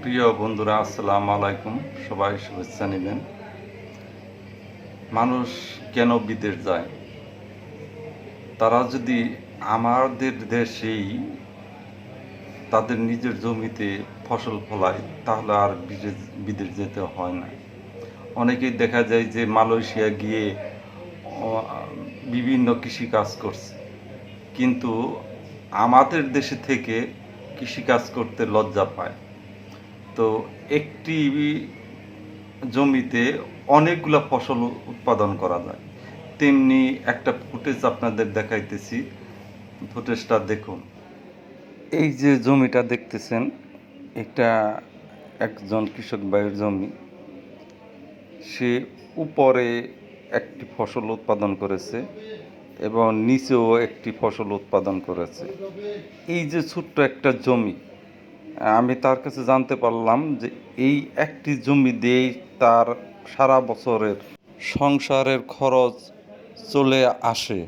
প্রিয় বন্ধুরা, আসসালামু আলাইকুম। সবাই শুভেচ্ছা নেবেন। মানুষ কেন বিদেশ যায়? তারা যদি আমাদের দেশেই তাদের নিজের জমিতে ফসল ফলায়, তাহলে আর বিদেশ যেতে হয় না। অনেকেই দেখা যায় যে মালয়েশিয়া গিয়ে বিভিন্ন কৃষিকাজ করছে, কিন্তু আমাদের দেশে থেকে কৃষিকাজ করতে লজ্জা পায়। তো একটি জমিতে অনেকগুলা ফসল উৎপাদন করা যায়। তেমনি একটা ফুটেজ আপনাদের দেখাইতেছি, ফুটেজটা দেখুন। এই যে জমিটা দেখতেছেন, এটা একজন কৃষক ভাইয়ের জমি। সে উপরে একটি ফসল উৎপাদন করেছে এবং নিচেও একটি ফসল উৎপাদন করেছে। এই যে ছোট্ট একটা জমি, আমি তার কাছে জানতে পারলাম যে এই একটি জমি দিয়েই তার সারা বছরের সংসারের খরচ চলে আসে।